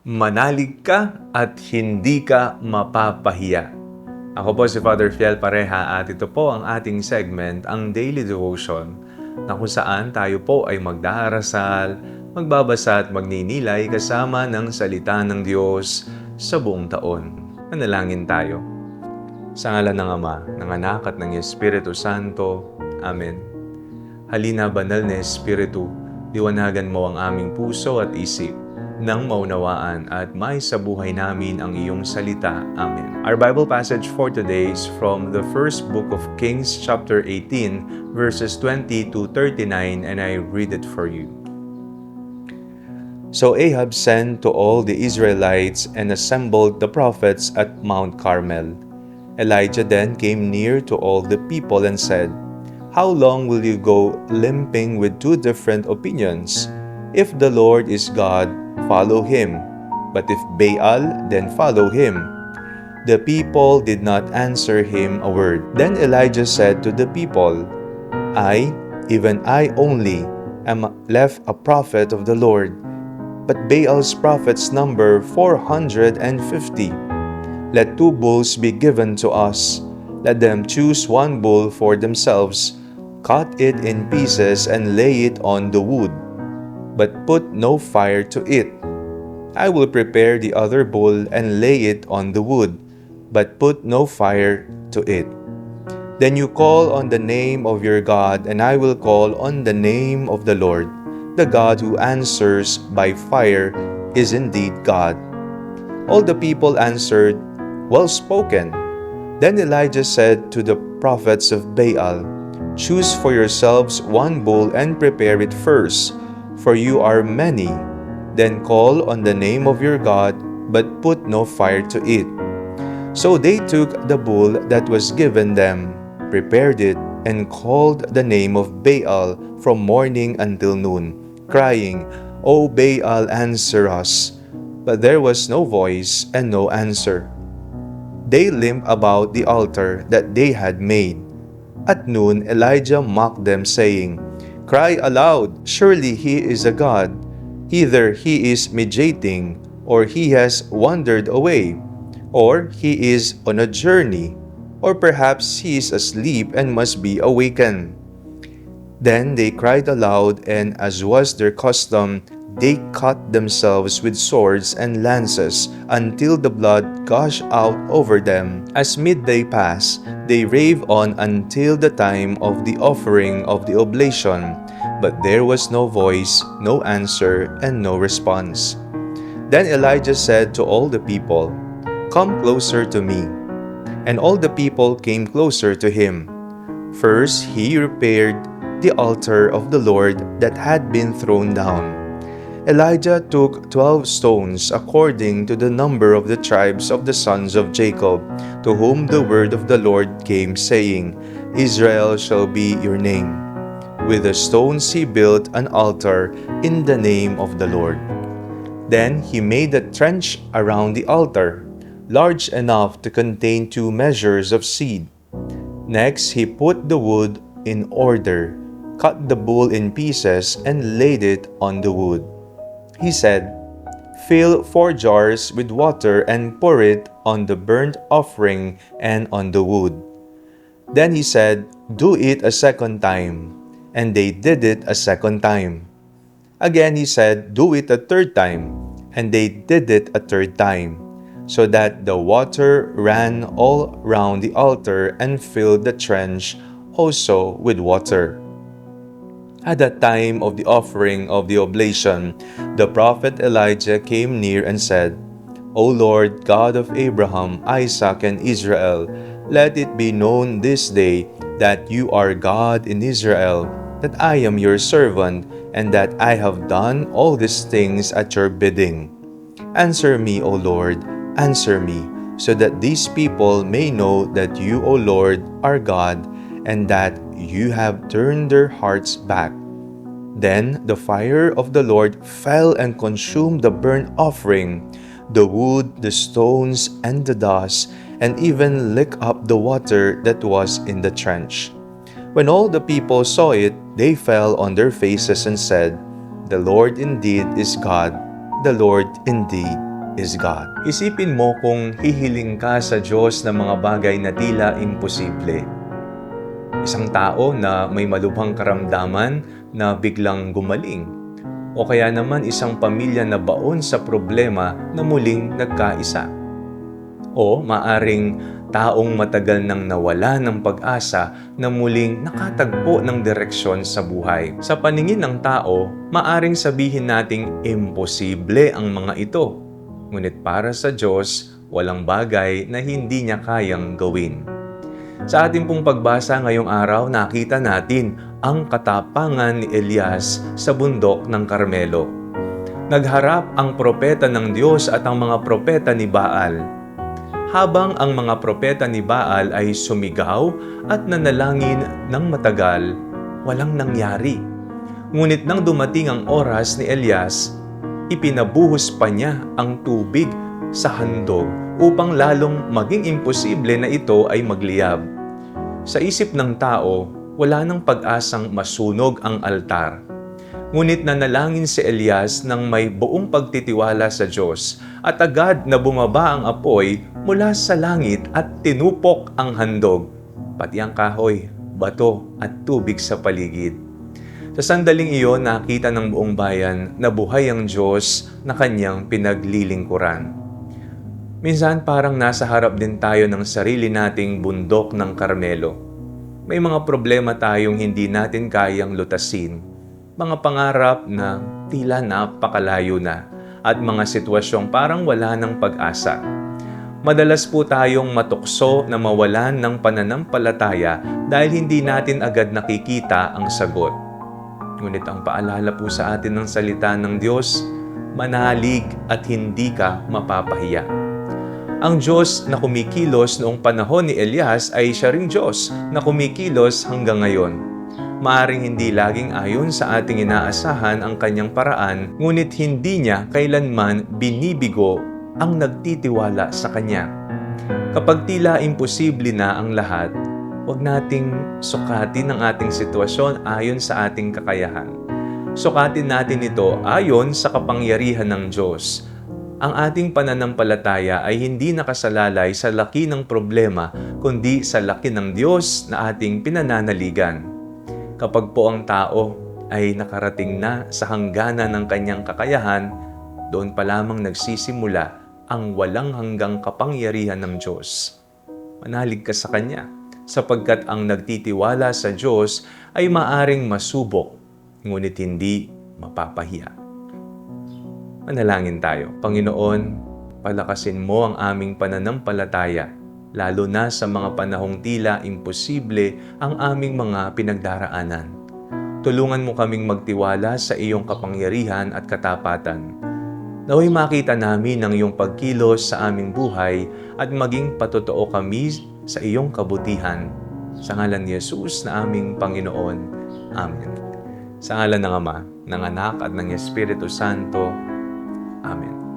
Manalig ka at hindi ka mapapahiya. Ako po si Father Fiel Pareha at ito po ang ating segment, ang Daily Devotion, na kung saan tayo po ay magdarasal, magbabasa at magninilay kasama ng salita ng Diyos sa buong taon. Manalangin tayo. Sa ngalan ng Ama, ng Anak at ng Espiritu Santo. Amen. Halina, banal na Espiritu, liwanagan mo ang aming puso at isip nang maunawaan at may sa buhay namin ang iyong salita. Amen. Our Bible passage for today is from the first book of Kings, chapter 18, verses 20 to 39, and I read it for you. So Ahab sent to all the Israelites and assembled the prophets at Mount Carmel. Elijah then came near to all the people and said, "How long will you go limping with two different opinions? If the Lord is God, follow him. But if Baal, then follow him." The people did not answer him a word. Then Elijah said to the people, even I only, am left a prophet of the Lord, but Baal's prophets number 450. Let 2 bulls be given to us. Let them choose 1 bull for themselves, cut it in pieces and lay it on the wood, but put no fire to it. I will prepare the other bull and lay it on the wood, but put no fire to it. Then you call on the name of your God, and I will call on the name of the Lord. The God who answers by fire is indeed God. All the people answered, "Well spoken." Then Elijah said to the prophets of Baal, "Choose for yourselves 1 bull and prepare it first, for you are many. Then call on the name of your God, but put no fire to it." So they took the bull that was given them, prepared it, and called the name of Baal from morning until noon, crying, "O Baal, answer us." But there was no voice and no answer. They limped about the altar that they had made. At noon Elijah mocked them, saying, "Cry aloud, surely he is a god. Either he is meditating, or he has wandered away, or he is on a journey, or perhaps he is asleep and must be awakened." Then they cried aloud, and as was their custom, they cut themselves with swords and lances until the blood gushed out over them. As midday passed, they raved on until the time of the offering of the oblation, but there was no voice, no answer, and no response. Then Elijah said to all the people, "Come closer to me." And all the people came closer to him. First he repaired the altar of the Lord that had been thrown down. Elijah took 12 stones according to the number of the tribes of the sons of Jacob, to whom the word of the Lord came, saying, "Israel shall be your name." With the stones he built an altar in the name of the Lord. Then he made a trench around the altar, large enough to contain 2 measures of seed. Next he put the wood in order, cut the bull in pieces, and laid it on the wood. He said, "Fill 4 jars with water and pour it on the burnt offering and on the wood." Then he said, "Do it a second time." And they did it a second time. Again he said, "Do it a third time." And they did it a third time, so that the water ran all round the altar and filled the trench also with water. At the time of the offering of the oblation, the prophet Elijah came near and said, "O Lord, God of Abraham, Isaac, and Israel, let it be known this day that you are God in Israel, that I am your servant, and that I have done all these things at your bidding. Answer me, O Lord, answer me, so that these people may know that you, O Lord, are God, and that you have turned their hearts back." Then the fire of the Lord fell and consumed the burnt offering, the wood, the stones, and the dust, and even licked up the water that was in the trench. When all the people saw it, they fell on their faces and said, "The Lord indeed is God, the Lord indeed is God. Isipin mo kung hihiling ka sa Diyos ng mga bagay na tila imposible. Isang tao na may malubhang karamdaman na biglang gumaling. O kaya naman isang pamilya na baon sa problema na muling nagkaisa. O maaring taong matagal nang nawala ng pag-asa na muling nakatagpo ng direksyon sa buhay. Sa paningin ng tao, maaring sabihin nating imposible ang mga ito. Ngunit para sa Diyos, walang bagay na hindi niya kayang gawin. Sa ating pong pagbasa ngayong araw, nakita natin ang katapangan ni Elias sa bundok ng Carmelo. Nagharap ang propeta ng Diyos at ang mga propeta ni Baal. Habang ang mga propeta ni Baal ay sumigaw at nanalangin ng matagal, walang nangyari. Ngunit nang dumating ang oras ni Elias, ipinabuhos pa niya ang tubig sa handog upang lalong maging imposible na ito ay magliyab. Sa isip ng tao, wala nang pag-asang masunog ang altar. Ngunit nanalangin si Elias nang may buong pagtitiwala sa Diyos at agad na bumaba ang apoy mula sa langit at tinupok ang handog, pati ang kahoy, bato at tubig sa paligid. Sa sandaling iyon, nakita ng buong bayan na buhay ang Diyos na kanyang pinaglilingkuran. Minsan parang nasa harap din tayo ng sarili nating bundok ng Carmelo. May mga problema tayong hindi natin kayang lutasin, mga pangarap na tila napakalayo na, at mga sitwasyong parang wala ng pag-asa. Madalas po tayong matukso na mawalan ng pananampalataya dahil hindi natin agad nakikita ang sagot. Ngunit ang paalala po sa atin ng salita ng Diyos, manalig at hindi ka mapapahiya. Ang Diyos na kumikilos noong panahon ni Elias ay siya ring Diyos na kumikilos hanggang ngayon. Maaring hindi laging ayon sa ating inaasahan ang kanyang paraan, ngunit hindi niya kailanman binibigo ang nagtitiwala sa kanya. Kapag tila imposible na ang lahat, huwag nating sukatin ang ating sitwasyon ayon sa ating kakayahan. Sukatin natin ito ayon sa kapangyarihan ng Diyos. Ang ating pananampalataya ay hindi nakasalalay sa laki ng problema, kundi sa laki ng Diyos na ating pinananaligan. Kapag po ang tao ay nakarating na sa hangganan ng kanyang kakayahan, doon pa lamang nagsisimula ang walang hanggang kapangyarihan ng Diyos. Manalig ka sa Kanya, sapagkat ang nagtitiwala sa Diyos ay maaring masubok, ngunit hindi mapapahiya. Manalangin tayo. Panginoon, palakasin mo ang aming pananampalataya, lalo na sa mga panahong tila imposible ang aming mga pinagdaraanan. Tulungan mo kaming magtiwala sa iyong kapangyarihan at katapatan. Naway makita namin ang iyong pagkilos sa aming buhay at maging patotoo kami sa iyong kabutihan. Sa ngalan ni Jesus na aming Panginoon. Amen. Sa ngalan ng Ama, ng Anak at ng Espiritu Santo.